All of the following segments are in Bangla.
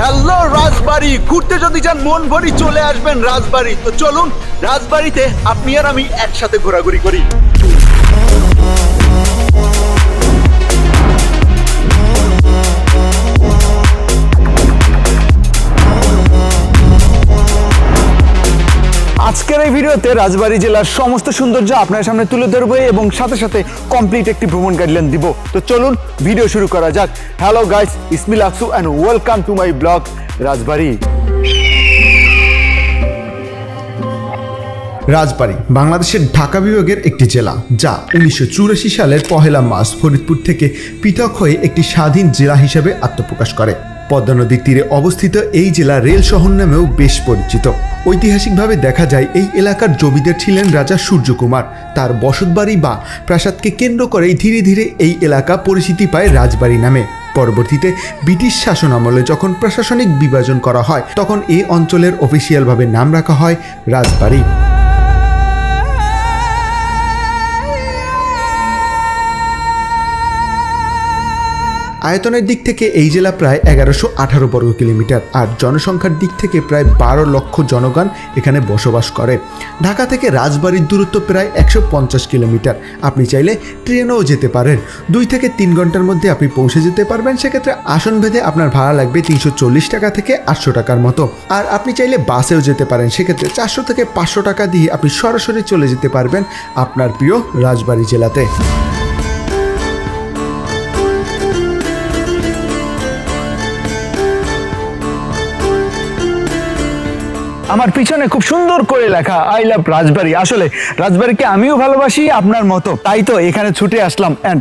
হ্যালো রাজবাড়ি, ঘুরতে যদি চান মন ভরি চলে আসবেন রাজবাড়ি। তো চলুন রাজবাড়িতে আপনি আর আমি একসাথে ঘোরাঘুরি করি। আজকের এই ভিডিওতে রাজবাড়ী জেলার সমস্ত সৌন্দর্য আপনার সামনে তুলে ধরবো এবং সাথে সাথে কমপ্লিট একটি ভ্রমণ গাইডলাইন দিব। তো চলুন ভিডিও শুরু করা যাক। হ্যালো গাইস, ইসমি লাকসু and welcome to my blog Rajbari. Rajbari বাংলাদেশের ঢাকা বিভাগের একটি জেলা, যা 1984 সালের 1 মার্চ ফরিদপুর থেকে পৃথক হয়ে একটি স্বাধীন জেলা হিসেবে আত্মপ্রকাশ করে। পদ্মা নদীর তীরে অবস্থিত এই জেলা রেল শহর নামেও বেশ পরিচিত। ঐতিহাসিকভাবে দেখা যায় এই এলাকার জমিদার ছিলেন রাজা সূর্যকুমার। তার বসতবাড়ি বা প্রাসাদকে কেন্দ্র করেই ধীরে ধীরে এই এলাকা পরিচিতি পায় রাজবাড়ী নামে। পরবর্তীতে ব্রিটিশ শাসন আমলে যখন প্রশাসনিক বিভাজন করা হয়, তখন এই অঞ্চলের অফিসিয়ালভাবে নাম রাখা হয় রাজবাড়ী। আয়তনের দিক থেকে এই জেলা প্রায় 1118 বর্গ কিলোমিটার, আর জনসংখ্যার দিক থেকে প্রায় 12 লক্ষ জনগণ এখানে বসবাস করে। ঢাকা থেকে রাজবাড়ীর দূরত্ব প্রায় 150 কিলোমিটার। আপনি চাইলে ট্রেনেও যেতে পারেন, 2 থেকে 3 ঘন্টার মধ্যে আপনি পৌঁছে যেতে পারবেন। সেক্ষেত্রে আসন ভেদে আপনার ভাড়া লাগবে 340 টাকা থেকে 800 টাকার মতো। আর আপনি চাইলে বাসেও যেতে পারেন, সেক্ষেত্রে 400 থেকে 500 টাকা দিয়ে আপনি সরাসরি চলে যেতে পারবেন আপনার প্রিয় রাজবাড়ী জেলাতে। আমার পিছনে খুব সুন্দর করে লেখা আই লাভ রাজবাড়ী। আসলে রাজবাড়িকে আমিও ভালোবাসি আপনার মতো, তাই তো এখানে ছুটে আসলাম। অ্যান্ড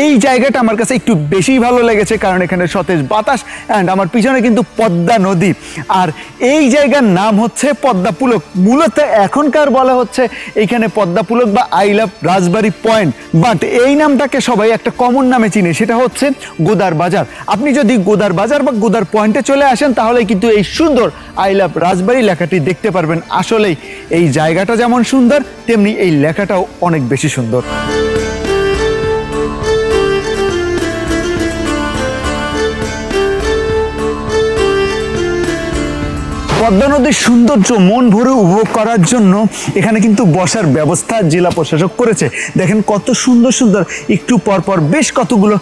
এই জায়গাটা আমার কাছে একটু বেশি ভালো লেগেছে, কারণ এখানে সতেজ বাতাস অ্যান্ড আমার পিছনে কিন্তু পদ্মা নদী। আর এই জায়গার নাম হচ্ছে পদ্মা পুলক। মূলত এখনকার বলা হচ্ছে এইখানে পদ্মা পুলক বা I love Rajbari point, but এই নামটাকে সবাই একটা কমন নামে চিনে, সেটা হচ্ছে গোদার বাজার। আপনি যদি গোদার বাজার বা গোদার পয়েন্টে চলে আসেন, তাহলে কিন্তু এই সুন্দর আই লাভ রাজবাড়ী লেখাটি দেখতে পারবেন। আসলেই এই জায়গাটা যেমন সুন্দর, তেমনি এই লেখাটাও অনেক বেশি সুন্দর। পদ্মা নদীর সৌন্দর্য মন ভরে উপভোগ করার জন্য এখানে কিন্তু বসার ব্যবস্থা জেলা প্রশাসক করেছে। দেখেন কত সুন্দর সুন্দর, একটু পরপর বেশ কতগুলো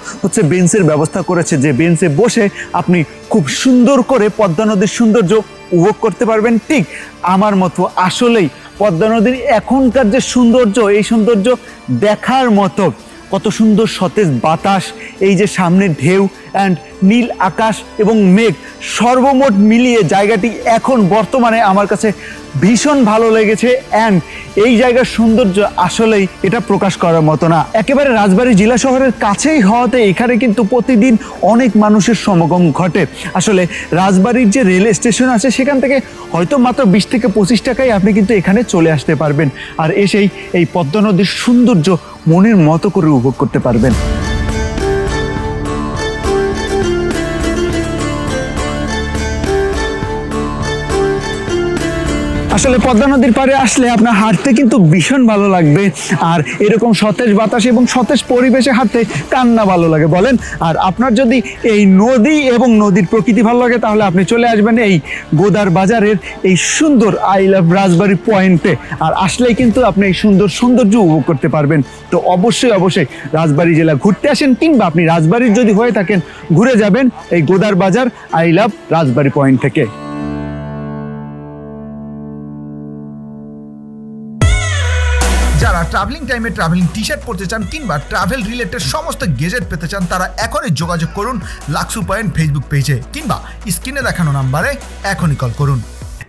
বেঞ্চের ব্যবস্থা করেছে, যে বেঞ্চে বসে আপনি খুব সুন্দর করে পদ্মা নদীর সৌন্দর্য উপভোগ করতে পারবেন ঠিক আমার মতো। আসলেই পদ্মা নদীর এখনকার যে সৌন্দর্য, এই সৌন্দর্য দেখার মতো। কত সুন্দর সতেজ বাতাস, এই যে সামনে ঢেউ অ্যান্ড নীল আকাশ এবং মেঘ, সর্বমোট মিলিয়ে জায়গাটি এখন বর্তমানে আমার কাছে ভীষণ ভালো লেগেছে। অ্যান্ড এই জায়গার সৌন্দর্য আসলেই এটা প্রকাশ করার মতো না। একেবারে রাজবাড়ী জেলা শহরের কাছেই হওয়াতে এখানে কিন্তু প্রতিদিন অনেক মানুষের সমাগম ঘটে। আসলে রাজবাড়ির যে রেল স্টেশন আছে, সেখান থেকে হয়তো মাত্র 20 থেকে 25 টাকায় আপনি কিন্তু এখানে চলে আসতে পারবেন, আর এসেই এই পদ্মা নদীর সৌন্দর্য মনের মতো করে উপভোগ করতে পারবেন। আসলে পদ্মা নদীর পাড়ে আসলে আপনার হাঁটতে কিন্তু ভীষণ ভালো লাগবে, আর এরকম সতেজ বাতাস এবং সতেজ পরিবেশে হাঁটতে কান্না ভালো লাগে বলেন। আর আপনার যদি এই নদী এবং নদীর প্রকৃতি ভালো লাগে, তাহলে আপনি চলে আসবেন এই গোদার বাজারের এই সুন্দর আই লাভ রাজবাড়ী পয়েন্টে। আর আসলেই কিন্তু আপনি এই সুন্দর সৌন্দর্য উপভোগ করতে পারবেন। তো অবশ্যই অবশ্যই রাজবাড়ী জেলা ঘুরতে আসেন, কিংবা আপনি রাজবাড়ির যদি হয়ে থাকেন, ঘুরে যাবেন এই গোদার বাজার আই লাভ রাজবাড়ী পয়েন্ট থেকে। যারা ট্রাভেলিং টাইমে ট্রাভেলিং টি শার্ট পরতে চান কিংবা ট্রাভেল রিলেটেড সমস্ত গেজেট পেতে চান, তারা এখনই যোগাযোগ করুন লাকসু পয়েন্ট ফেসবুক পেজে, কিংবা স্ক্রিনে দেখানো নাম্বারে এখনই কল করুন।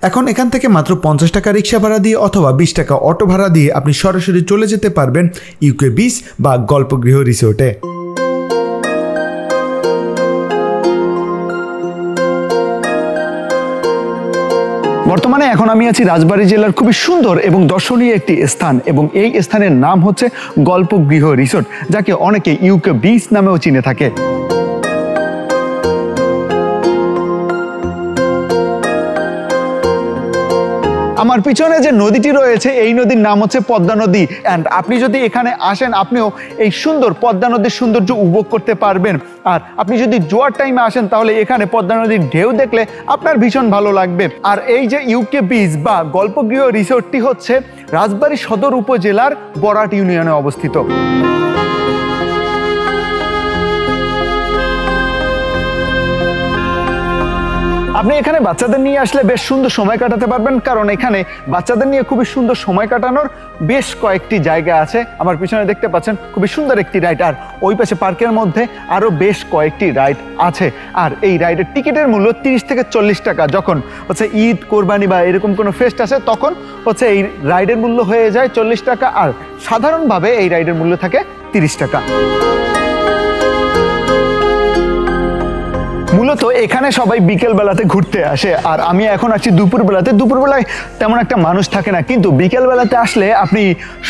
এখন এখান থেকে মাত্র 50 টাকা রিক্সা ভাড়া দিয়ে অথবা 20 টাকা অটো ভাড়া দিয়ে আপনি সরাসরি চলে যেতে পারবেন ইউকে বিচ বা গল্পগৃহ রিসোর্টে। বর্তমানে এখন আমি আছি রাজবাড়ী জেলার খুবই সুন্দর এবং দর্শনীয় একটি স্থান, এবং এই স্থানের নাম হচ্ছে গল্পগৃহ রিসোর্ট, যাকে অনেকে ইউকে বিচ নামেও চিনে থাকে। আমার পিছনে যে নদীটি রয়েছে এই নদীর নাম হচ্ছে পদ্মা নদী। অ্যান্ড আপনি যদি এখানে আসেন আপনিও এই সুন্দর পদ্মা নদীর সৌন্দর্য উপভোগ করতে পারবেন। আর আপনি যদি জোয়ার টাইমে আসেন তাহলে এখানে পদ্মা নদীর ঢেউ দেখলে আপনার ভীষণ ভালো লাগবে। আর এই যে ইউকে বিচ বা গল্পগৃহ রিসোর্টটি হচ্ছে রাজবাড়ী সদর উপজেলার বরাট ইউনিয়নে অবস্থিত। আপনি এখানে বাচ্চাদের নিয়ে আসলে বেশ সুন্দর সময় কাটাতে পারবেন, কারণ এখানে বাচ্চাদের নিয়ে খুবই সুন্দর সময় কাটানোর বেশ কয়েকটি জায়গা আছে। আমার পিছনে দেখতে পাচ্ছেন খুবই সুন্দর একটি রাইড, আর ওই পাশে পার্কের মধ্যে আরও বেশ কয়েকটি রাইড আছে। আর এই রাইডের টিকিটের মূল্য 30 থেকে 40 টাকা। যখন হচ্ছে ঈদ, কোরবানি বা এরকম কোনো ফেস্ট আসে তখন হচ্ছে এই রাইডের মূল্য হয়ে যায় 40 টাকা, আর সাধারণভাবে এই রাইডের মূল্য থাকে 30 টাকা। মূলত এখানে সবাই বিকেল বেলাতে ঘুরতে আসে, আর আমি এখন আছি দুপুরবেলাতে। দুপুরবেলায় তেমন একটা মানুষ থাকে না, কিন্তু বিকেল বেলাতে আসলে আপনি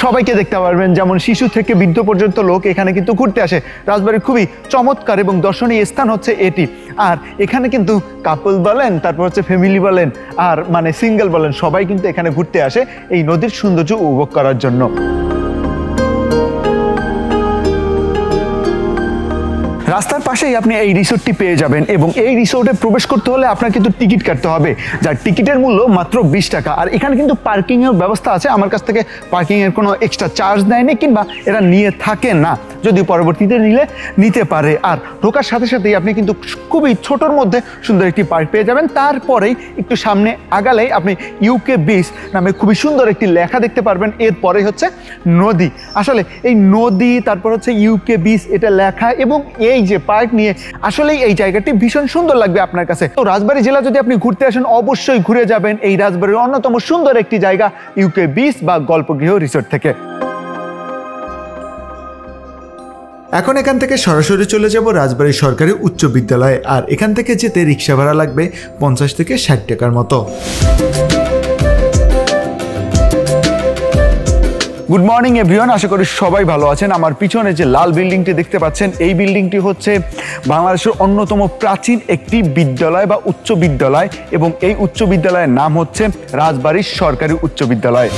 সবাইকে দেখতে পারবেন, যেমন শিশু থেকে বৃদ্ধ পর্যন্ত লোক এখানে কিন্তু ঘুরতে আসে। রাজবাড়ির খুবই চমৎকার এবং দর্শনীয় স্থান হচ্ছে এটি। আর এখানে কিন্তু কাপল বলেন, তারপর হচ্ছে ফ্যামিলি বলেন, আর মানে সিঙ্গেল বলেন, সবাই কিন্তু এখানে ঘুরতে আসে এই নদীর সৌন্দর্য উপভোগ করার জন্য। রাস্তার পাশেই আপনি এই রিসোর্টটি পেয়ে যাবেন, এবং এই রিসোর্টে প্রবেশ করতে হলে আপনার কিন্তু টিকিট কাটতে হবে, যার টিকিটের মূল্য মাত্র 20 টাকা। আর এখানে কিন্তু পার্কিংয়ের ব্যবস্থা আছে, আমার কাছ থেকে পার্কিংয়ের কোনো এক্সট্রা চার্জ নেয়নি, কিংবা এরা নিয়ে থাকে না, যদিও পরবর্তীতে নিতে পারে। আর ঢোকার সাথে সাথেই আপনি কিন্তু খুবই ছোটোর মধ্যে সুন্দর একটি পার্ক পেয়ে যাবেন। তারপরেই একটু সামনে আগালেই আপনি ইউকে বিচ নামে খুবই সুন্দর একটি লেখা দেখতে পারবেন। এরপরে হচ্ছে নদী। আসলে এই নদী, তারপর হচ্ছে ইউকে বিচ, এটা লেখা এবং এই যে পার্ক নিয়ে আসলেই এই জায়গাটি ভীষণ সুন্দর লাগবে আপনার কাছে। তো রাজবাড়ী জেলা যদি আপনি ঘুরতে আসেন অবশ্যই ঘুরে যাবেন এই রাজবাড়ির অন্যতম সুন্দর একটি জায়গা ইউকে বিচ বা গল্পগৃহ রিসোর্ট থেকে। এখন এখান থেকে সরাসরি চলে যাব রাজবাড়ী সরকারি উচ্চ বিদ্যালয়ে, আর এখান থেকে যেতে রিক্সা ভাড়া লাগবে 50 থেকে 60 টাকার মতো। গুড মর্নিং এভরিওয়ান, আশা করি সবাই ভালো আছেন। আমার পিছনে যে লাল বিল্ডিংটি দেখতে পাচ্ছেন এই বিল্ডিংটি হচ্ছে বাংলাদেশের অন্যতম প্রাচীন একটি বিদ্যালয় বা উচ্চ বিদ্যালয়, এবং এই উচ্চ বিদ্যালয়ের নাম হচ্ছে রাজবাড়ী সরকারি উচ্চ বিদ্যালয়।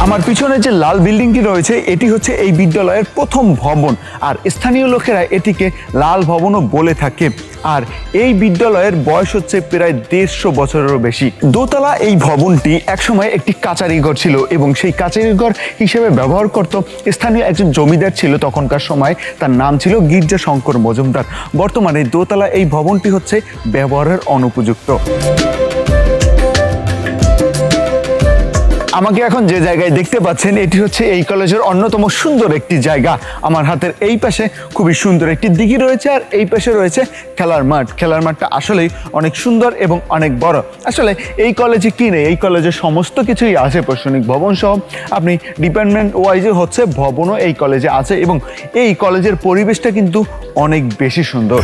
আমার পিছনে যে লাল বিল্ডিংটি রয়েছে এটি হচ্ছে এই বিদ্যালয়ের প্রথম ভবন, আর স্থানীয় লোকেরা এটিকে লাল ভবনও বলে থাকে। আর এই বিদ্যালয়ের বয়স হচ্ছে প্রায় 150 বছরেরও বেশি। দোতলা এই ভবনটি একসময় একটি কাচারিঘর ছিল, এবং সেই কাচারিঘর হিসেবে ব্যবহার করত স্থানীয় একজন জমিদার ছিল তখনকার সময়, তার নাম ছিল গির্জা শঙ্কর মজুমদার। বর্তমানে দোতলা এই ভবনটি হচ্ছে ব্যবহারের অনুপযুক্ত। আমাকে এখন যে জায়গায় দেখতে পাচ্ছেন এটি হচ্ছে এই কলেজের অন্যতম সুন্দর একটি জায়গা। আমার হাতের এই পাশে খুবই সুন্দর একটি দিঘি রয়েছে, আর এই পাশে রয়েছে খেলার মাঠ। খেলার মাঠটা আসলেই অনেক সুন্দর এবং অনেক বড়। আসলে এই কলেজে কি নেই, এই কলেজে সমস্ত কিছুই আছে, প্রশাসনিক ভবন সহ আপনি ডিপার্টমেন্ট ওয়াইজে হচ্ছে ভবনও এই কলেজে আছে, এবং এই কলেজের পরিবেশটা কিন্তু অনেক বেশি সুন্দর।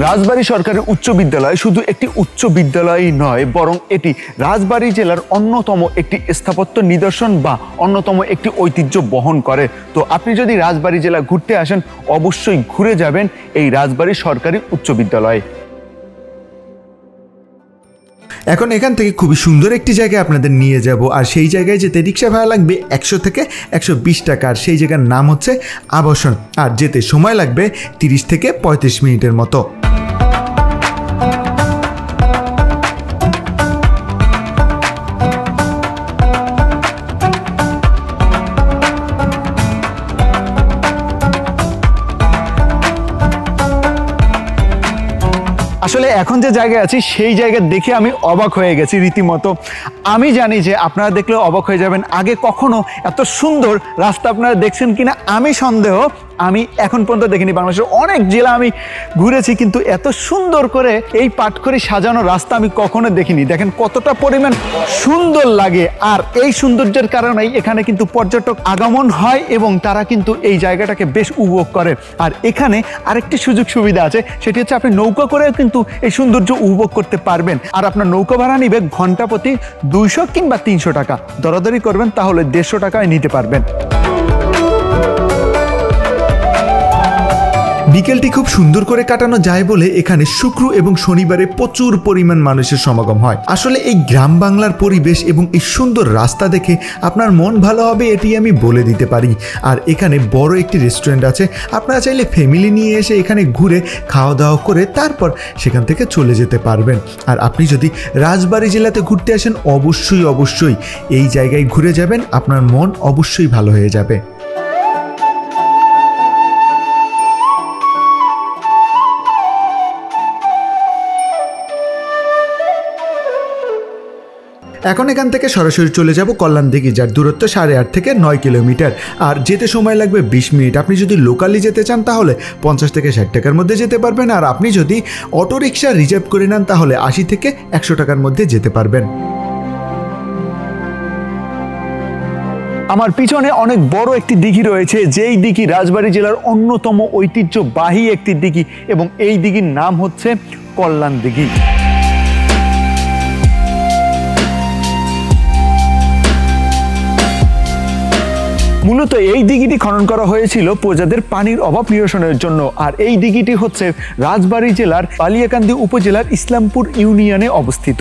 রাজবাড়ী সরকারি উচ্চ বিদ্যালয় শুধু একটি উচ্চ বিদ্যালয়ই নয়, বরং এটি রাজবাড়ী জেলার অন্যতম একটি স্থাপত্য নিদর্শন বা অন্যতম একটি ঐতিহ্য বহন করে। তো আপনি যদি রাজবাড়ী জেলা ঘুরতে আসেন অবশ্যই ঘুরে যাবেন এই রাজবাড়ী সরকারি উচ্চ বিদ্যালয়। এখন এখান থেকে খুবই সুন্দর একটি জায়গায় আপনাদের নিয়ে যাব, আর সেই জায়গায় যেতে রিক্সা ভাড়া লাগবে 100 থেকে 120 টাকা। আর সেই জায়গার নাম হচ্ছে আবাসন, আর যেতে সময় লাগবে 30 থেকে 35 মিনিটের মতো। আসলে এখন যে জায়গায় আছি সেই জায়গা দেখে আমি অবাক হয়ে গেছি রীতিমতো। আমি জানি যে আপনারা দেখলেও অবাক হয়ে যাবেন। আগে কখনো এত সুন্দর রাস্তা আপনারা দেখছেন কিনা আমি সন্দেহ, আমি এখন পর্যন্ত দেখিনি। বাংলাদেশের অনেক জেলা আমি ঘুরেছি, কিন্তু এত সুন্দর করে এই পাটখড়ি সাজানো রাস্তা আমি কখনো দেখিনি। দেখেন কতটা পরিমাণ সুন্দর লাগে, আর এই সৌন্দর্যের কারণেই এখানে কিন্তু পর্যটক আগমন হয় এবং তারা কিন্তু এই জায়গাটাকে বেশ উপভোগ করে। আর এখানে আরেকটি সুযোগ সুবিধা আছে, সেটি হচ্ছে আপনি নৌকা করেও কিন্তু এই সৌন্দর্য উপভোগ করতে পারবেন। আর আপনার নৌকা ভাড়া নিবে ঘন্টা প্রতি 200 কিংবা 300 টাকা। দরাদরি করবেন তাহলে 150 টাকায় নিতে পারবেন। বিকেলটি খুব সুন্দর করে কাটানো যায় বলে এখানে শুক্র এবং শনিবারে প্রচুর পরিমাণ মানুষের সমাগম হয়। আসলে এই গ্রাম বাংলার পরিবেশ এবং এই সুন্দর রাস্তা দেখে আপনার মন ভালো হবে, এটি আমি বলে দিতে পারি। আর এখানে বড় একটি রেস্টুরেন্ট আছে, আপনারা চাইলে ফ্যামিলি নিয়ে এসে এখানে ঘুরে খাওয়া দাওয়া করে তারপর সেখান থেকে চলে যেতে পারবেন। আর আপনি যদি রাজবাড়ী জেলাতে ঘুরতে আসেন অবশ্যই এই জায়গায় ঘুরে যাবেন, আপনার মন অবশ্যই ভালো হয়ে যাবে। এখন এখান থেকে সরাসরি চলে যাব কল্যাণ দিঘি, যার দূরত্ব 8.5 থেকে 9 কিলোমিটার, আর যেতে সময় লাগবে 20 মিনিট। আপনি যদি লোকালি যেতে চান তাহলে 50 থেকে 60 টাকার মধ্যে যেতে পারবেন, আর আপনি যদি অটোরিকশা রিজার্ভ করে নেন তাহলে 80 থেকে 100 টাকার মধ্যে যেতে পারবেন। আমার পিছনে অনেক বড় একটি দিঘি রয়েছে, যেই দিঘি রাজবাড়ী জেলার অন্যতম ঐতিহ্যবাহী একটি দিঘি, এবং এই দিঘির নাম হচ্ছে কল্যাণ দিঘি। মূলত এই দিঘিটি খনন করা হয়েছিল প্রজাদের পানির অভাব নিরসনের জন্য। আর এই দিঘিটি হচ্ছে রাজবাড়ী জেলার বালিয়াকান্দি উপজেলার ইসলামপুর ইউনিয়নে অবস্থিত।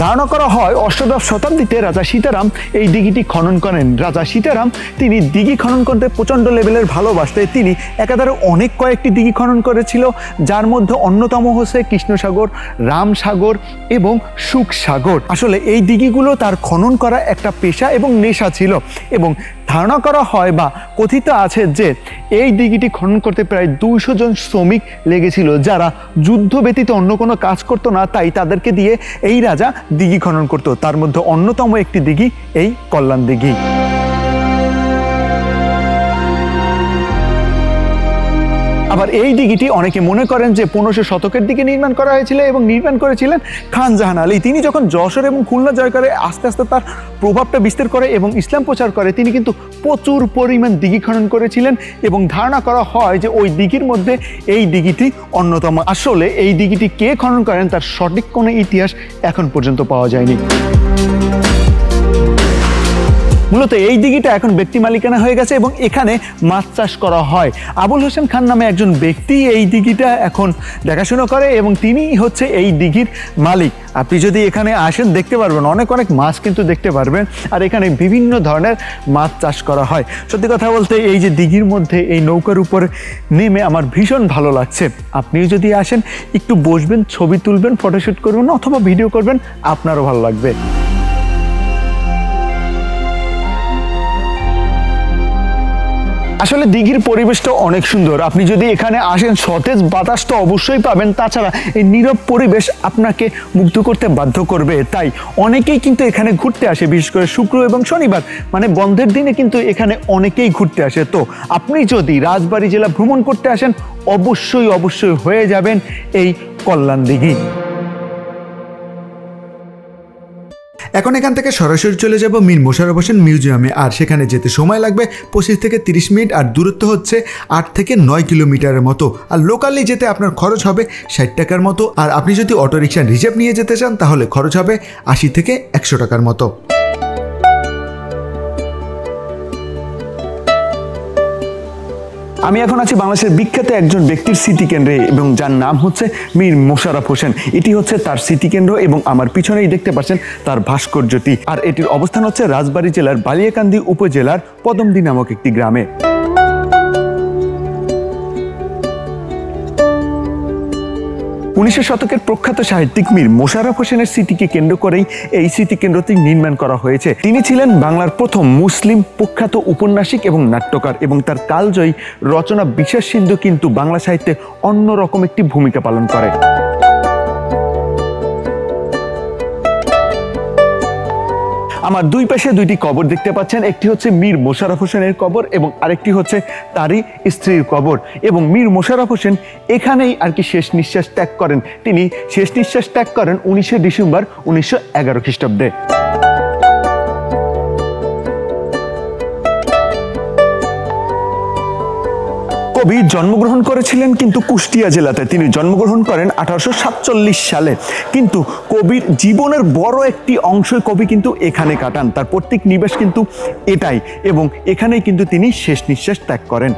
ধারণা করা হয় অষ্টাদশ শতাব্দীতে রাজা সীতারাম এই দিঘিটি খনন করেন। রাজা সীতারাম তিনি দিঘি খনন করতে প্রচণ্ড লেভেলের ভালোবাসতে তিনি একাধারে অনেক কয়েকটি দিঘি খনন করেছিল, যার মধ্যে অন্যতম হচ্ছে কৃষ্ণসাগর, রামসাগর এবং সুখসাগর। আসলে এই দিঘিগুলো তার খনন করা একটা পেশা এবং নেশা ছিল, এবং ধারণা করা হয় বা কথিত আছে যে এই দিঘিটি খনন করতে প্রায় 200 জন শ্রমিক লেগেছিল, যারা যুদ্ধ ব্যতীত অন্য কোনো কাজ করতো না, তাই তাদেরকে দিয়ে এই রাজা দিঘি খনন করতো। তার মধ্যে অন্যতম একটি দিঘি এই কল্যাণ দিঘি। আবার এই দিঘিটি অনেকে মনে করেন যে 1500 শতকের দিকে নির্মাণ করা হয়েছিল এবং নির্মাণ করেছিলেন খান জাহান আলী। তিনি যখন যশোর এবং খুলনা জয় করে আস্তে আস্তে তার প্রভাবটা বিস্তার করে এবং ইসলাম প্রচার করে, তিনি কিন্তু প্রচুর পরিমাণ দিঘি খনন করেছিলেন, এবং ধারণা করা হয় যে ওই দিঘির মধ্যে এই দিঘিটি অন্যতম। আসলে এই দিঘিটি কে খনন করেন তার সঠিক কোনো ইতিহাস এখন পর্যন্ত পাওয়া যায়নি। মূলত এই দিঘিটা এখন ব্যক্তি মালিকানা হয়ে গেছে এবং এখানে মাছ চাষ করা হয়। আবুল হোসেন খান নামে একজন ব্যক্তি এই দিঘিটা এখন দেখাশোনা করে এবং তিনি হচ্ছে এই দিঘির মালিক। আপনি যদি এখানে আসেন দেখতে পারবেন অনেক মাছ কিন্তু দেখতে পারবেন, আর এখানে বিভিন্ন ধরনের মাছ চাষ করা হয়। সত্যি কথা বলতে এই যে দিঘির মধ্যে এই নৌকার উপরে নেমে আমার ভীষণ ভালো লাগছে। আপনিও যদি আসেন একটু বসবেন, ছবি তুলবেন, ফটোশ্যুট করবেন অথবা ভিডিও করবেন, আপনারও ভালো লাগবে। আসলে দিঘির পরিবেশটা অনেক সুন্দর। আপনি যদি এখানে আসেন সতেজ বাতাস তো অবশ্যই পাবেন, তাছাড়া এই নীরব পরিবেশ আপনাকে মুগ্ধ করতে বাধ্য করবে। তাই অনেকেই কিন্তু এখানে ঘুরতে আসে, বিশেষ করে শুক্র এবং শনিবার মানে বন্ধের দিনে কিন্তু এখানে অনেকেই ঘুরতে আসে। তো আপনি যদি রাজবাড়ী জেলা ভ্রমণ করতে আসেন অবশ্যই হয়ে যাবেন এই কল্যাণ দিঘি। এখন এখান থেকে সরাসরি চলে যাব মীর মোশাররফ হোসেন মিউজিয়ামে, আর সেখানে যেতে সময় লাগবে 25 থেকে 30 মিনিট, আর দূরত্ব হচ্ছে 8 থেকে 9 কিলোমিটারের মতো। আর লোকালি যেতে আপনার খরচ হবে 60 টাকার মতো, আর আপনি যদি অটোরিকশা রিজার্ভ নিয়ে যেতে চান তাহলে খরচ হবে 80 থেকে 100 টাকার মতো। আমি এখন আছি বাংলাদেশের বিখ্যাত একজন ব্যক্তির স্মৃতিকেন্দ্রে, এবং যার নাম হচ্ছে মীর মোশাররফ হোসেন। এটি হচ্ছে তার স্মৃতিকেন্দ্র এবং আমার পিছনেই দেখতে পাচ্ছেন তার ভাস্কর্যটি। আর এটির অবস্থান হচ্ছে রাজবাড়ী জেলার বালিয়াকান্দি উপজেলার পদমদি নামক একটি গ্রামে। 19 শতকের প্রখ্যাত সাহিত্যিক মীর মোশাররফ হোসেনের স্মৃতিকে কেন্দ্র করেই এই স্মৃতিকেন্দ্রটি নির্মাণ করা হয়েছে। তিনি ছিলেন বাংলার প্রথম মুসলিম প্রখ্যাত উপন্যাসিক এবং নাট্যকার, এবং তার কালজয়ী রচনা বিশ্বাস সিন্ধু কিন্তু বাংলা সাহিত্যে অন্যরকম একটি ভূমিকা পালন করে। আমার দুই পাশে দুইটি কবর দেখতে পাচ্ছেন, একটি হচ্ছে মীর মোশাররফ হোসেনের কবর এবং আরেকটি হচ্ছে তারই স্ত্রীর কবর। এবং মীর মোশাররফ হোসেন এখানেই আর কি শেষ নিঃশ্বাস ত্যাগ করেন। তিনি শেষ নিঃশ্বাস ত্যাগ করেন 19শে ডিসেম্বর 1911 খ্রিস্টাব্দে। কবি জন্মগ্রহণ করেছিলেন কিন্তু কুষ্টিয়া জেলাতে। তিনি জন্মগ্রহণ করেন 1847 সালে, কিন্তু কবির জীবনের বড় একটি অংশই কবি কিন্তু এখানে কাটান। তার প্রত্যেক নিবাস কিন্তু এটাই, এবং এখানেই কিন্তু তিনি শেষ নিঃশ্বাস ত্যাগ করেন।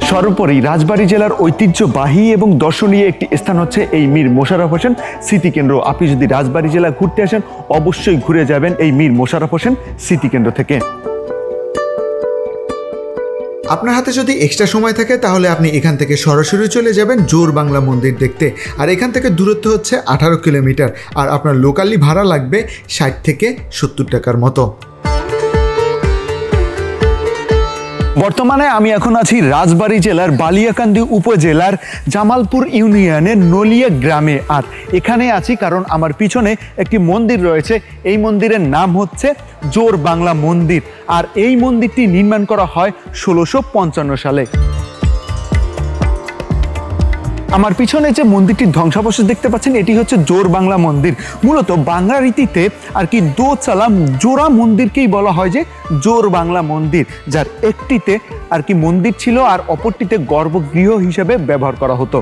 সর্বোপরি রাজবাড়ী জেলার ঐতিহ্যবাহী এবং দর্শনীয় একটি স্থান হচ্ছে এই মীর মোশাররফ হোসেন স্মৃতিকেন্দ্র। আপনি যদি রাজবাড়ী জেলা ঘুরতে আসেন অবশ্যই ঘুরে যাবেন এই মীর মোশাররফ হোসেন স্মৃতিকেন্দ্র থেকে। আপনার হাতে যদি এক্সট্রা সময় থাকে তাহলে আপনি এখান থেকে সরাসরি চলে যাবেন জোর বাংলা মন্দির দেখতে। আর এখান থেকে দূরত্ব হচ্ছে 18 কিলোমিটার, আর আপনার লোকালি ভাড়া লাগবে 60 থেকে 70 টাকার মতো। বর্তমানে আমি এখন আছি রাজবাড়ী জেলার বালিয়াকান্দি উপজেলার জামালপুর ইউনিয়নের নলিয়া গ্রামে। আর এখানে আছি কারণ আমার পিছনে একটি মন্দির রয়েছে। এই মন্দিরের নাম হচ্ছে জোর বাংলা মন্দির, আর এই মন্দিরটি নির্মাণ করা হয় 1655 সালে। আমার পিছনে যে মন্দিরটির ধ্বংসাবশেষ দেখতে পাচ্ছেন এটি হচ্ছে জোর বাংলা মন্দির। মূলত বাংলা রীতিতে আর কি দোচালা জোড়া মন্দিরকেই বলা হয় যে জোর বাংলা মন্দির, যার একটিতে আর কি মন্দির ছিল আর অপরটিতে গর্ভগৃহ হিসেবে ব্যবহার করা হতো।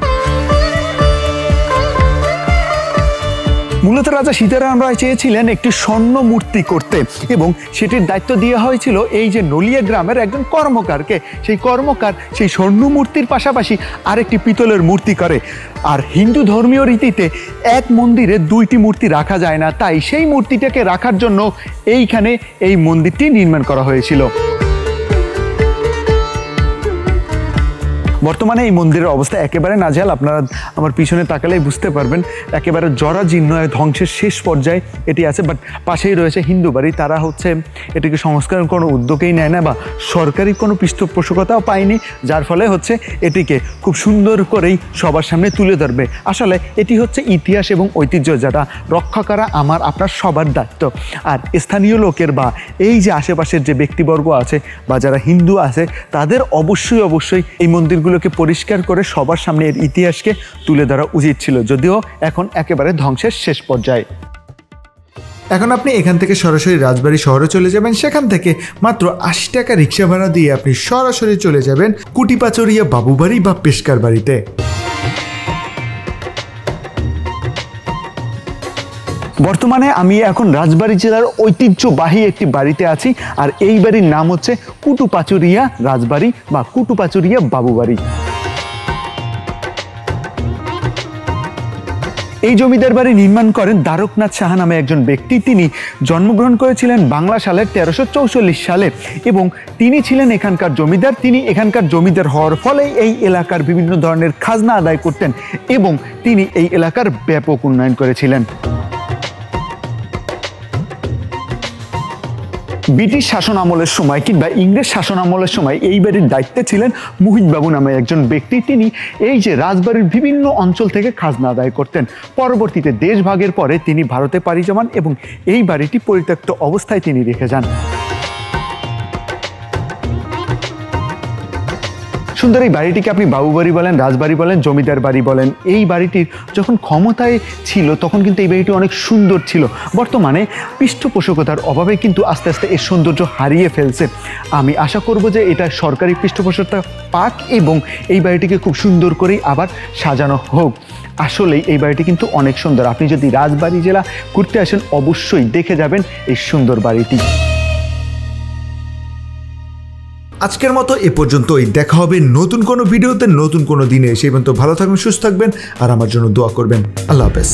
মূলত রাজা সীতারাম রায় চেয়েছিলেন একটি স্বর্ণ মূর্তি করতে, এবং সেটির দায়িত্ব দেওয়া হয়েছিল এই যে নলিয়া গ্রামের একজন কর্মকারকে। সেই কর্মকার সেই স্বর্ণ মূর্তির পাশাপাশি আরেকটি পিতলের মূর্তি করে। আর হিন্দু ধর্মীয় রীতিতে এক মন্দিরে দুইটি মূর্তি রাখা যায় না, তাই সেই মূর্তিটাকে রাখার জন্য এইখানে এই মন্দিরটি নির্মাণ করা হয়েছিল। বর্তমানে এই মন্দিরের অবস্থা একেবারে নাজেহাল। আপনারা আমার পিছনে তাকালেই বুঝতে পারবেন একেবারে জরাজীর্ণ, ধ্বংসের শেষ পর্যায়ে এটি আছে। বাট পাশেই রয়েছে হিন্দু বাড়ি, তারা হচ্ছে এটিকে সংস্কারের কোনো উদ্যোগই নেয় না বা সরকারি কোনো পৃষ্ঠপোষকতাও পায়নি, যার ফলে হচ্ছে এটিকে খুব সুন্দর করেই সবার সামনে তুলে ধরবে। আসলে এটি হচ্ছে ইতিহাস এবং ঐতিহ্য, যেটা রক্ষা করা আমার আপনার সবার দায়িত্ব। আর স্থানীয় লোকের বা এই যে আশেপাশের যে ব্যক্তিবর্গ আছে বা যারা হিন্দু আছে তাদের অবশ্যই এই মন্দিরগুলোকে পরিষ্কার করে সবার সামনে এর ইতিহাসকে তুলে ধরা উচিত ছিল, যদিও এখন একেবারে ধ্বংসের শেষ পর্যায়ে। এখন আপনি এখান থেকে সরাসরি রাজবাড়ী শহরে চলে যাবেন। সেখান থেকে মাত্র 80 টাকা রিক্সা ভাড়া দিয়ে আপনি সরাসরি চলে যাবেন কুটিপাচরিয়া বাবুবাড়ি বা পেশকার বাড়িতে। বর্তমানে আমি এখন রাজবাড়ী জেলার ঐতিহ্যবাহী একটি বাড়িতে আছি, আর এই বাড়ির নাম হচ্ছে কুটুপাচুরিয়া রাজবাড়ি বা কুটুপাচুরিয়া বাবুবাড়ি। এই জমিদার বাড়ি নির্মাণ করেন দ্বারকনাথ সাহা নামে একজন ব্যক্তি। তিনি জন্মগ্রহণ করেছিলেন বাংলা সালের 1344 সালে, এবং তিনি ছিলেন এখানকার জমিদার। তিনি এখানকার জমিদার হওয়ার ফলে এই এলাকার বিভিন্ন ধরনের খাজনা আদায় করতেন, এবং তিনি এই এলাকার ব্যাপক উন্নয়ন করেছিলেন। ব্রিটিশ শাসন আমলের সময় কিংবা ইংরেজ শাসন আমলের সময় এই বাড়ির দায়িত্বে ছিলেন মুহিতবাবু নামে একজন ব্যক্তি। তিনি এই যে রাজবাড়ির বিভিন্ন অঞ্চল থেকে খাজনা আদায় করতেন। পরবর্তীতে দেশভাগের পরে তিনি ভারতে পাড়ি জমান এবং এই বাড়িটি পরিত্যক্ত অবস্থায় তিনি রেখে যান। সুন্দর এই বাড়িটিকে আপনি বাবু বাড়ি বলেন, রাজবাড়ি বলেন, জমিদার বাড়ি বলেন। এই বাড়িটির যখন ক্ষমতায় ছিল তখন কিন্তু এই বাড়িটি অনেক সুন্দর ছিল। বর্তমানে পৃষ্ঠপোষকতার অভাবে কিন্তু আস্তে আস্তে এর সৌন্দর্য হারিয়ে ফেলছে। আমি আশা করব যে এটা সরকারি পৃষ্ঠপোষকতা পাক এবং এই বাড়িটিকে খুব সুন্দর করেই আবার সাজানো হোক। আসলেই এই বাড়িটি কিন্তু অনেক সুন্দর। আপনি যদি রাজবাড়ী জেলা ঘুরতে আসেন অবশ্যই দেখে যাবেন এই সুন্দর বাড়িটি। আজকের মতো এ পর্যন্তই। দেখা হবে নতুন কোনো ভিডিওতে নতুন কোনো দিনে। সেই পর্যন্ত ভালো থাকবেন, সুস্থ থাকবেন আর আমার জন্য দোয়া করবেন। আল্লাহ হাফেজ।